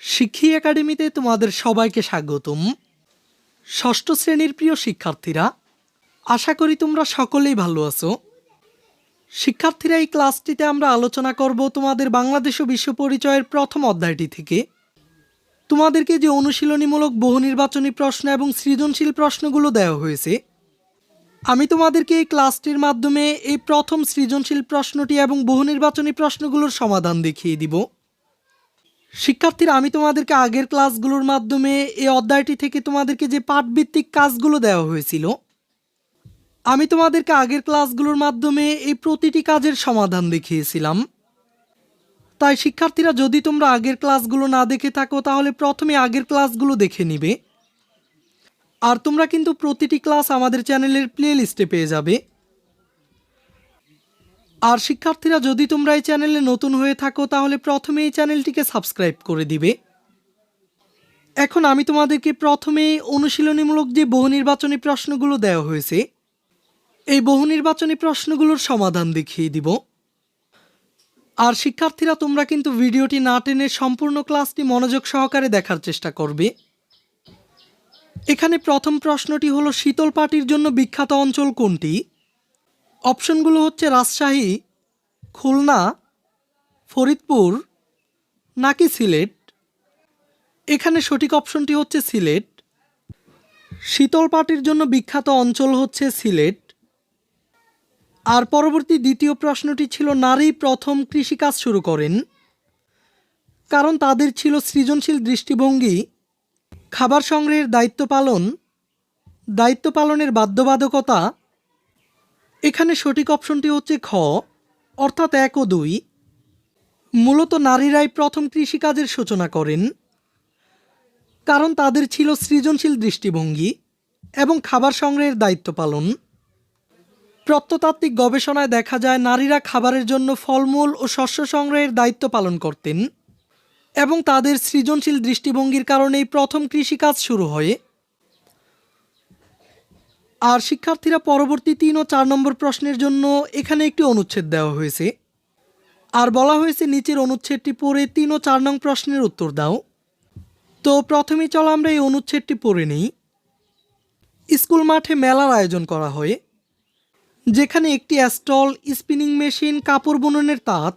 শিক্ষী একাডেমিতে তোমাদের সবাইকে স্বাগতম। ষষ্ঠ শ্রেণীর প্রিয় শিক্ষার্থীরা, আশা করি তোমরা সকলেই ভালো আছো। শিক্ষার্থীরা, এই ক্লাসটিতে আমরা আলোচনা করব তোমাদের বাংলাদেশ ও বিশ্ব পরিচয়ের প্রথম অধ্যায়টি থেকে। তোমাদেরকে যে অনুশীলনীমূলক বহু নির্বাচনী প্রশ্ন এবং সৃজনশীল প্রশ্নগুলো দেওয়া হয়েছে, আমি তোমাদেরকে এই ক্লাসটির মাধ্যমে এই প্রথম সৃজনশীল প্রশ্নটি এবং বহু নির্বাচনী প্রশ্নগুলোর সমাধান দেখিয়ে দিব। শিক্ষার্থীরা, আমি তোমাদেরকে আগের ক্লাসগুলোর মাধ্যমে এই অধ্যায়টি থেকে তোমাদেরকে যে পাঠভিত্তিক কাজগুলো দেওয়া হয়েছিল, আমি তোমাদেরকে আগের ক্লাসগুলোর মাধ্যমে এই প্রতিটি কাজের সমাধান দেখিয়েছিলাম। তাই শিক্ষার্থীরা, যদি তোমরা আগের ক্লাসগুলো না দেখে থাকো তাহলে প্রথমে আগের ক্লাসগুলো দেখে নিবে। আর তোমরা কিন্তু প্রতিটি ক্লাস আমাদের চ্যানেলের প্লে লিস্টে পেয়ে যাবে। আর শিক্ষার্থীরা, যদি তোমরা এই চ্যানেলে নতুন হয়ে থাকো তাহলে প্রথমে এই চ্যানেলটিকে সাবস্ক্রাইব করে দিবে। এখন আমি তোমাদেরকে প্রথমে অনুশীলনীমূলক যে বহু নির্বাচনী প্রশ্নগুলো দেওয়া হয়েছে, এই বহু নির্বাচনী প্রশ্নগুলোর সমাধান দেখিয়ে দিব। আর শিক্ষার্থীরা, তোমরা কিন্তু ভিডিওটি না টেনে সম্পূর্ণ ক্লাসটি মনোযোগ সহকারে দেখার চেষ্টা করবে। এখানে প্রথম প্রশ্নটি হলো, শীতল পাটির জন্য বিখ্যাত অঞ্চল কোনটি? অপশনগুলো হচ্ছে রাজশাহী, খুলনা, ফরিদপুর নাকি সিলেট। এখানে সঠিক অপশনটি হচ্ছে সিলেট। শীতল পাটির জন্য বিখ্যাত অঞ্চল হচ্ছে সিলেট। আর পরবর্তী দ্বিতীয় প্রশ্নটি ছিল, নারী প্রথম কৃষিকাজ শুরু করেন? কারণ তাদের ছিল সৃজনশীল দৃষ্টিভঙ্গি, খাবার সংগ্রহের দায়িত্ব পালনের বাধ্যবাধকতা। এখানে সঠিক অপশনটি হচ্ছে খ, অর্থাৎ 1 ও 2। মূলত নারীরাই প্রথম কৃষিকাজের সূচনা করেন, কারণ তাদের ছিল সৃজনশীল দৃষ্টিভঙ্গি এবং খাবার সংগ্রহের দায়িত্ব পালন। প্রত্নতাত্ত্বিক গবেষণায় দেখা যায় নারীরা খাবারের জন্য ফলমূল ও শস্য সংগ্রহের দায়িত্ব পালন করতেন এবং তাদের সৃজনশীল দৃষ্টিভঙ্গির কারণেই প্রথম কৃষিকাজ শুরু হয়। আর শিক্ষার্থীরা, পরবর্তী 3 ও 4 নম্বর প্রশ্নের জন্য এখানে একটি অনুচ্ছেদ দেওয়া হয়েছে। আর বলা হয়েছে নিচের অনুচ্ছেদটি পড়ে 3 ও 4 নং প্রশ্নের উত্তর দাও। তো প্রথমেই চলো আমরা এই অনুচ্ছেদটি পড়ে নিই। স্কুল মাঠে মেলার আয়োজন করা হয়, যেখানে একটি স্টল, স্পিনিং মেশিন, কাপড় বুননের তাঁত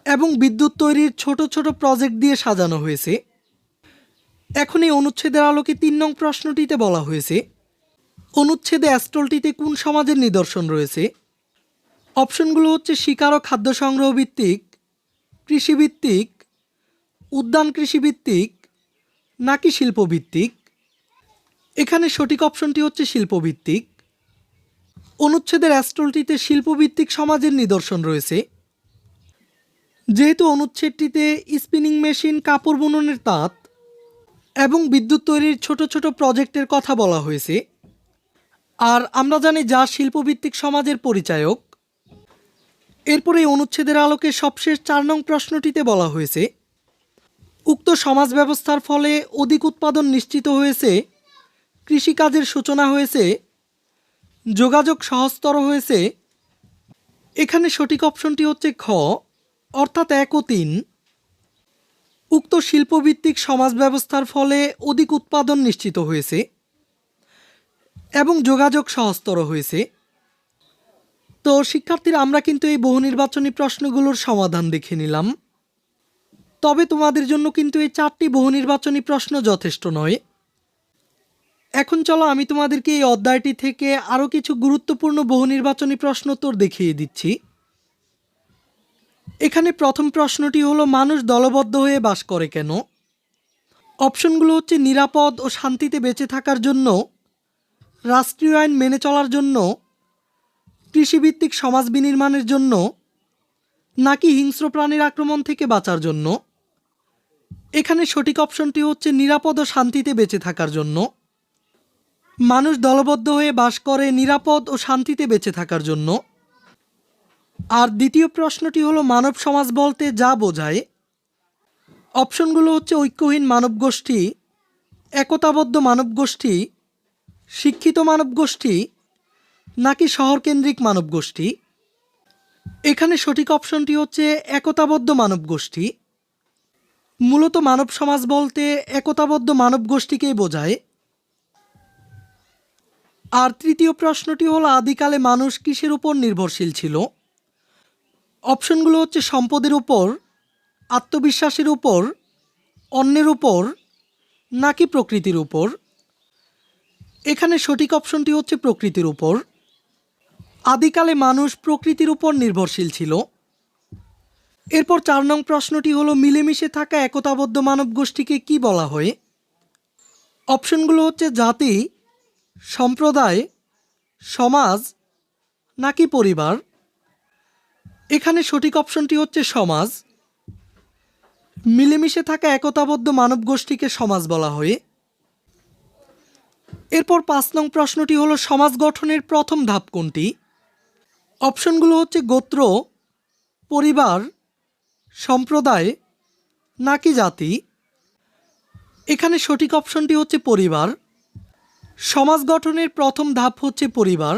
এবং বিদ্যুৎ তৈরির ছোট ছোট প্রজেক্ট দিয়ে সাজানো হয়েছে। এখন এই অনুচ্ছেদের আলোকে 3 নং প্রশ্নটিতে বলা হয়েছে, অনুচ্ছেদে স্টলটিতে কোন সমাজের নিদর্শন রয়েছে? অপশনগুলো হচ্ছে শিকার ও খাদ্য সংগ্রহ ভিত্তিক, কৃষিভিত্তিক, উদ্যান কৃষিভিত্তিক নাকি শিল্পভিত্তিক। এখানে সঠিক অপশনটি হচ্ছে শিল্পভিত্তিক। অনুচ্ছেদের স্টলটিতে শিল্পভিত্তিক সমাজের নিদর্শন রয়েছে। যেহেতু অনুচ্ছেদটিতে স্পিনিং মেশিন, কাপড় বুননের তাঁত এবং বিদ্যুৎ তৈরির ছোট ছোট প্রজেক্টের কথা বলা হয়েছে, আর আমরা জানি যা শিল্পভিত্তিক সমাজের পরিচায়ক। এরপরে এই অনুচ্ছেদের আলোকে সবশেষ 4 নং প্রশ্নটিতে বলা হয়েছে, উক্ত সমাজ ব্যবস্থার ফলে অধিক উৎপাদন নিশ্চিত হয়েছে, কৃষিকাজের সূচনা হয়েছে, যোগাযোগ সহজতর হয়েছে। এখানে সঠিক অপশনটি হচ্ছে খ, অর্থাৎ 1 ও 3। উক্ত শিল্পভিত্তিক সমাজ ব্যবস্থার ফলে অধিক উৎপাদন নিশ্চিত হয়েছে এবং যোগাযোগ সহজতর হয়েছে। তো শিক্ষার্থীরা, আমরা কিন্তু এই বহু নির্বাচনী প্রশ্নগুলোর সমাধান দেখে নিলাম। তবে তোমাদের জন্য কিন্তু এই 4টি বহু নির্বাচনী প্রশ্ন যথেষ্ট নয়। এখন চলো আমি তোমাদেরকে এই অধ্যায়টি থেকে আরও কিছু গুরুত্বপূর্ণ বহু নির্বাচনী প্রশ্নোত্তর দেখিয়ে দিচ্ছি। এখানে প্রথম প্রশ্নটি হলো, মানুষ দলবদ্ধ হয়ে বাস করে কেন? অপশনগুলো হচ্ছে নিরাপদ ও শান্তিতে বেঁচে থাকার জন্য, রাষ্ট্রীয় আইন মেনে চলার জন্য, কৃষিভিত্তিক সমাজ বিনির্মাণের জন্য নাকি হিংস্র প্রাণীর আক্রমণ থেকে বাঁচার জন্য। এখানে সঠিক অপশনটি হচ্ছে নিরাপদ ও শান্তিতে বেঁচে থাকার জন্য। মানুষ দলবদ্ধ হয়ে বাস করে নিরাপদ ও শান্তিতে বেঁচে থাকার জন্য। আর দ্বিতীয় প্রশ্নটি হলো, মানব সমাজ বলতে যা বোঝায়। অপশনগুলো হচ্ছে ঐক্যহীন মানবগোষ্ঠী, একতাবদ্ধ মানবগোষ্ঠী, শিক্ষিত মানবগোষ্ঠী নাকি শহরকেন্দ্রিক মানবগোষ্ঠী। এখানে সঠিক অপশনটি হচ্ছে একতাবদ্ধ মানবগোষ্ঠী। মূলত মানব সমাজ বলতে একতাবদ্ধ মানব গোষ্ঠীকেই বোঝায়। আর তৃতীয় প্রশ্নটি হলো আদিকালে মানুষ কিসের উপর নির্ভরশীল ছিল? অপশনগুলো হচ্ছে সম্পদের উপর, আত্মবিশ্বাসের উপর, অন্যের উপর, নাকি প্রকৃতির উপর। এখানে সঠিক অপশনটি হচ্ছে প্রকৃতির উপর। আদিকালে মানুষ প্রকৃতির উপর নির্ভরশীল ছিল। এরপর 4 নং প্রশ্নটি হলো মিলেমিশে থাকা একতাবদ্ধ মানব গোষ্ঠীকে কি বলা হয়? অপশনগুলো হচ্ছে জাতি, সম্প্রদায়, সমাজ, নাকি পরিবার। এখানে সঠিক অপশনটি হচ্ছে সমাজ। মিলেমিশে থাকা একতাবদ্ধ মানব গোষ্ঠীকে সমাজ বলা হয়। এরপর 5 নং প্রশ্নটি হলো সমাজ গঠনের প্রথম ধাপ কোনটি? অপশনগুলো হচ্ছে গোত্র, পরিবার, সম্প্রদায়, নাকি জাতি। এখানে সঠিক অপশনটি হচ্ছে পরিবার। সমাজ গঠনের প্রথম ধাপ হচ্ছে পরিবার।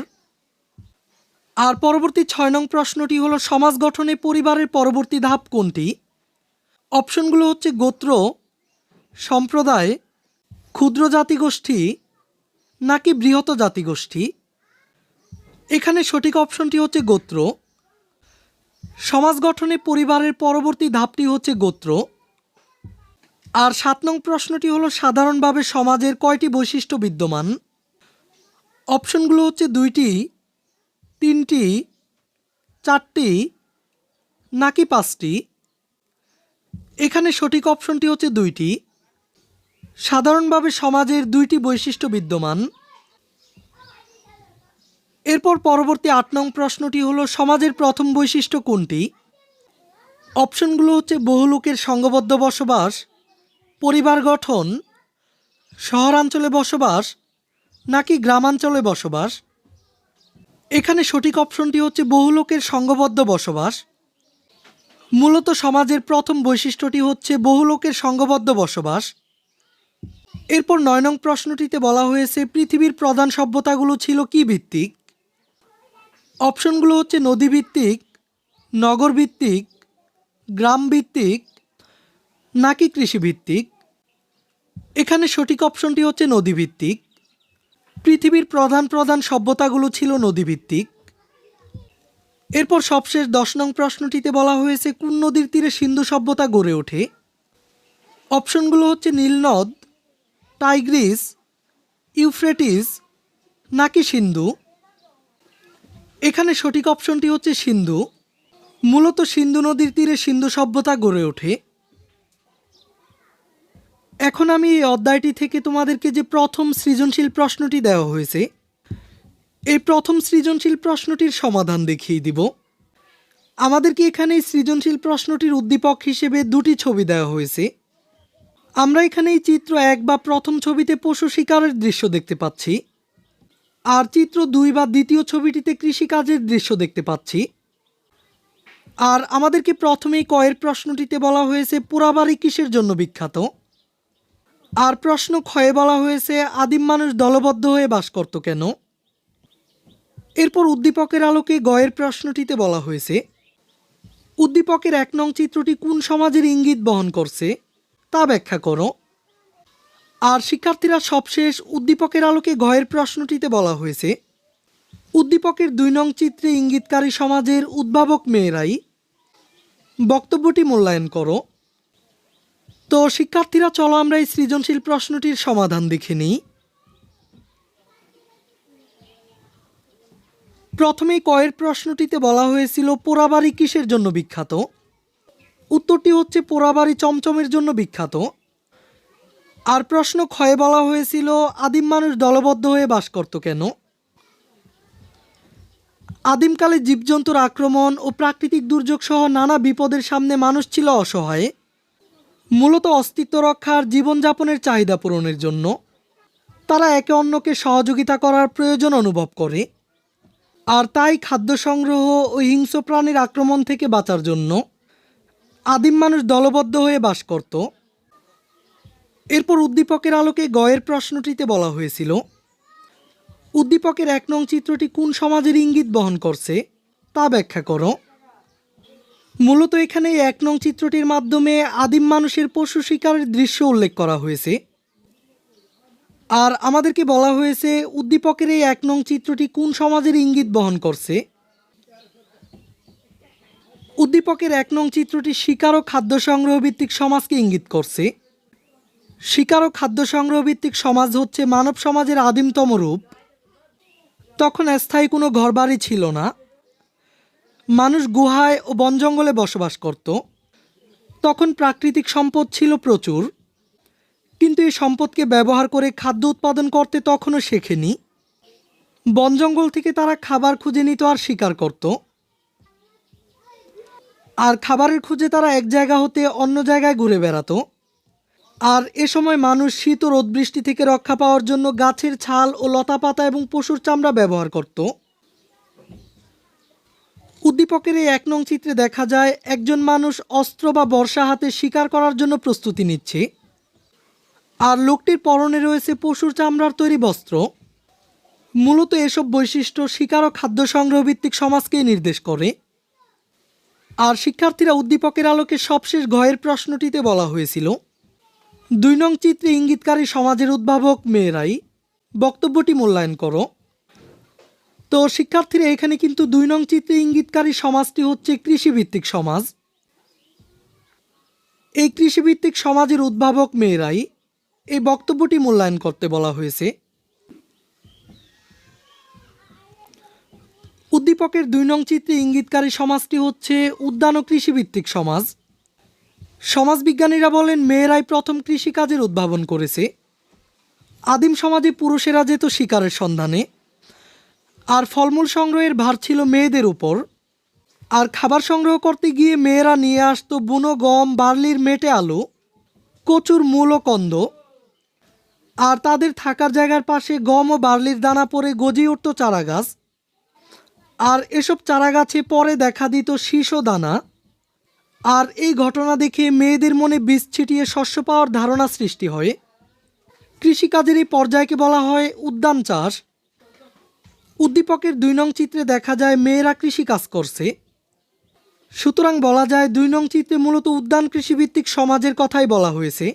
আর পরবর্তী 6 নং প্রশ্নটি হলো সমাজ গঠনে পরিবারের পরবর্তী ধাপ কোনটি? অপশনগুলো হচ্ছে গোত্র, সম্প্রদায়, ক্ষুদ্র জাতিগোষ্ঠী, নাকি বৃহৎ জাতিগোষ্ঠী। এখানে সঠিক অপশনটি হচ্ছে গোত্র। সমাজ গঠনে পরিবারের পরবর্তী ধাপটি হচ্ছে গোত্র। আর 7 নং প্রশ্নটি হলো সাধারণভাবে সমাজের কয়টি বৈশিষ্ট্য বিদ্যমান? অপশনগুলো হচ্ছে 2টি, 3টি, 4টি, নাকি 5টি। এখানে সঠিক অপশনটি হচ্ছে 2টি। সাধারণভাবে সমাজের 2টি বৈশিষ্ট্য বিদ্যমান। এরপর পরবর্তী 8 নং প্রশ্নটি হলো সমাজের প্রথম বৈশিষ্ট্য কোনটি? অপশনগুলো হচ্ছে বহু লোকের সংঘবদ্ধ বসবাস, পরিবার গঠন, শহরাঞ্চলে বসবাস, নাকি গ্রামাঞ্চলে বসবাস। এখানে সঠিক অপশনটি হচ্ছে বহু লোকের সংঘবদ্ধ বসবাস। মূলত সমাজের প্রথম বৈশিষ্ট্যটি হচ্ছে বহু লোকের সংঘবদ্ধ বসবাস। এরপর 9 নং প্রশ্নটিতে বলা হয়েছে পৃথিবীর প্রধান সভ্যতাগুলো ছিল কি ভিত্তিক? অপশনগুলো হচ্ছে নদী ভিত্তিক, নগর ভিত্তিক, গ্রাম ভিত্তিক, নাকি কৃষি ভিত্তিক। এখানে সঠিক অপশনটি হচ্ছে নদী ভিত্তিক। পৃথিবীর প্রধান প্রধান সভ্যতাগুলো ছিল নদী ভিত্তিক। এরপর সবশেষ 10 নং প্রশ্নটিতে বলা হয়েছে কোন নদীর তীরে সিন্ধু সভ্যতা গড়ে ওঠে? অপশনগুলো হচ্ছে নীলনদ, টাইগ্রিস, ইউফ্রেটিস, নাকি সিন্ধু। এখানে সঠিক অপশনটি হচ্ছে সিন্ধু। মূলত সিন্ধু নদীর তীরে সিন্ধু সভ্যতা গড়ে ওঠে। এখন আমি এই অধ্যায়টি থেকে তোমাদেরকে যে প্রথম সৃজনশীল প্রশ্নটি দেওয়া হয়েছে, এই প্রথম সৃজনশীল প্রশ্নটির সমাধান দেখিয়ে দিব। আমাদেরকে এখানে এই সৃজনশীল প্রশ্নটির উদ্দীপক হিসেবে 2টি ছবি দেওয়া হয়েছে। আমরা এখানে এই চিত্র 1 বা প্রথম ছবিতে পশু শিকারের দৃশ্য দেখতে পাচ্ছি, আর চিত্র 2 বা দ্বিতীয় ছবিটিতে কৃষিকাজের দৃশ্য দেখতে পাচ্ছি। আর আমাদেরকে প্রথমেই কয়ের প্রশ্নটিতে বলা হয়েছে পোড়াবাড়ি কিসের জন্য বিখ্যাত? আর প্রশ্ন ক্ষয়ে বলা হয়েছে আদিম মানুষ দলবদ্ধ হয়ে বাস করত কেন? এরপর উদ্দীপকের আলোকে গয়ের প্রশ্নটিতে বলা হয়েছে উদ্দীপকের 1 নং চিত্রটি কোন সমাজের ইঙ্গিত বহন করছে তা ব্যাখ্যা করো। আর শিক্ষার্থীরা সবশেষ উদ্দীপকের আলোকে গয়ের প্রশ্নটিতে বলা হয়েছে উদ্দীপকের 2 নং চিত্রে ইঙ্গিতকারী সমাজের উদ্ভাবক মেয়েরাই। বক্তব্যটি মূল্যায়ন করো। তো শিক্ষার্থীরা চলো আমরা এই সৃজনশীল প্রশ্নটির সমাধান দেখে নিই। প্রথমেই কয়ের প্রশ্নটিতে বলা হয়েছিল পোড়াবাড়ি কিসের জন্য বিখ্যাত? উত্তরটি হচ্ছে পোড়াবাড়ি চমচমের জন্য বিখ্যাত। আর প্রশ্ন ক্ষয়ে বলা হয়েছিল আদিম মানুষ দলবদ্ধ হয়ে বাস করত কেন? আদিমকালে জীবজন্তুর আক্রমণ ও প্রাকৃতিক দুর্যোগ সহ নানা বিপদের সামনে মানুষ ছিল অসহায়, মূলত অস্তিত্ব রক্ষার জীবনযাপনের চাহিদা পূরণের জন্য। তারা একে অন্যকে সহযোগিতা করার প্রয়োজন অনুভব করে, আর তাই খাদ্য সংগ্রহ ও হিংস্র প্রাণীর আক্রমণ থেকে বাঁচার জন্য আদিম মানুষ দলবদ্ধ হয়ে বাস করত। এরপর উদ্দীপকের আলোকে গয়ের প্রশ্নটিতে বলা হয়েছিল উদ্দীপকের 1 নং চিত্রটি কোন সমাজের ইঙ্গিত বহন করছে তা ব্যাখ্যা করো। মূলত এখানে এই ১ নং চিত্রটির মাধ্যমে আদিম মানুষের পশু শিকারের দৃশ্য উল্লেখ করা হয়েছে। আর আমাদেরকে বলা হয়েছে উদ্দীপকের এই ১ নং চিত্রটি কোন সমাজের ইঙ্গিত বহন করছে। উদ্দীপকের ১ নং চিত্রটি শিকার ও খাদ্য সংগ্রহ ভিত্তিক সমাজকে ইঙ্গিত করছে। শিকার ও খাদ্য সংগ্রহ ভিত্তিক সমাজ হচ্ছে মানব সমাজের আদিমতম রূপ। তখন স্থায়ী কোনো ঘরবাড়ি ছিল না। মানুষ গুহায় ও বন জঙ্গলে বসবাস করত। তখন প্রাকৃতিক সম্পদ ছিল প্রচুর, কিন্তু এই সম্পদকে ব্যবহার করে খাদ্য উৎপাদন করতে তখনও শেখেনি। বন জঙ্গল থেকে তারা খাবার খুঁজে নিত আর শিকার করত। আর খাবারের খুঁজে তারা এক জায়গা হতে অন্য জায়গায় ঘুরে বেড়াতো। আর এ সময় মানুষ শীত ও রোদ বৃষ্টি থেকে রক্ষা পাওয়ার জন্য গাছের ছাল ও লতা পাতা এবং পশুর চামড়া ব্যবহার করত। উদ্দীপকের এই ১ নং চিত্রে দেখা যায় একজন মানুষ অস্ত্র বা বর্শা হাতে শিকার করার জন্য প্রস্তুতি নিচ্ছে। আর লোকটির পরনে রয়েছে পশুর চামড়ার তৈরি বস্ত্র। মূলত এসব বৈশিষ্ট্য শিকার ও খাদ্য সংগ্রহ ভিত্তিক সমাজকেই নির্দেশ করে। আর শিক্ষার্থীরা উদ্দীপকের আলোকে সবশেষ ঘয়ের প্রশ্নটিতে বলা হয়েছিল ২ নং চিত্রে ইঙ্গিতকারী সমাজের উদ্ভাবক মেয়েরাই, বক্তব্যটি মূল্যায়ন করো। তো শিক্ষার্থীরা এখানে কিন্তু ২ নং চিত্রে ইঙ্গিতকারী সমাজটি হচ্ছে কৃষিভিত্তিক সমাজ। এই কৃষিভিত্তিক সমাজের উদ্ভাবক মেয়েরাই, এই বক্তব্যটি মূল্যায়ন করতে বলা হয়েছে। উদ্দীপকের ২ নং চিত্রে ইঙ্গিতকারী সমাজটি হচ্ছে উদ্যান ও কৃষিভিত্তিক সমাজ। সমাজবিজ্ঞানীরা বলেন মেয়েরাই প্রথম কৃষিকাজের উদ্ভাবন করেছে। আদিম সমাজে পুরুষেরা যেত শিকারের সন্ধানে, আর ফলমূল সংগ্রহের ভার ছিল মেয়েদের উপর। আর খাবার সংগ্রহ করতে গিয়ে মেয়েরা নিয়ে আসতো বুনো গম, বার্লির মেটে আলু, কচুর মূল ও কন্দ। আর তাদের থাকার জায়গার পাশে গম ও বার্লির দানা পরে গজিয়ে উঠত চারা গাছ। আর এসব চারা গাছে পরে দেখা দিত শীষ ও দানা। আর এই ঘটনা দেখে মেয়েদের মনে বীজ ছিটিয়ে শস্য পাওয়ার ধারণা সৃষ্টি হয়। কৃষিকাজের এই পর্যায়কে বলা হয় উদ্যান চাষ। উদ্দীপকের ২ নং চিত্রে দেখা যায় মেয়েরা কৃষিকাজ করছে। সুতরাং বলা যায় ২ নং চিত্রে মূলত উদ্যান কৃষিভিত্তিক সমাজের কথাই বলা হয়েছে।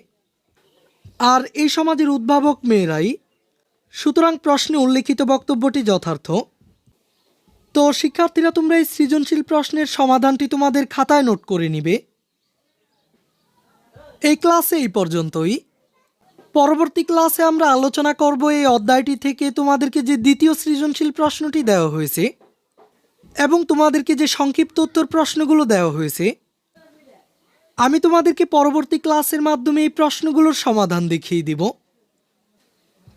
আর এই সমাজের উদ্ভাবক মেয়েরাই। সুতরাং প্রশ্নে উল্লেখিত বক্তব্যটি যথার্থ। তো শিক্ষার্থীরা তোমরা এই সৃজনশীল প্রশ্নের সমাধানটি তোমাদের খাতায় নোট করে নিবে। এই ক্লাসে এই পর্যন্তই। পরবর্তী ক্লাসে আমরা আলোচনা করব এই অধ্যায়টি থেকে তোমাদেরকে যে দ্বিতীয় সৃজনশীল প্রশ্নটি দেওয়া হয়েছে এবং তোমাদেরকে যে সংক্ষিপ্ত উত্তর প্রশ্নগুলো দেওয়া হয়েছে, আমি তোমাদেরকে পরবর্তী ক্লাসের মাধ্যমে এই প্রশ্নগুলোর সমাধান দেখিয়ে দিব।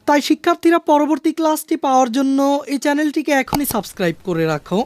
তাই শিক্ষার্থীরা পরবর্তী ক্লাসটি পাওয়ার জন্য এই চ্যানেলটিকে এখনই সাবস্ক্রাইব করে রাখো।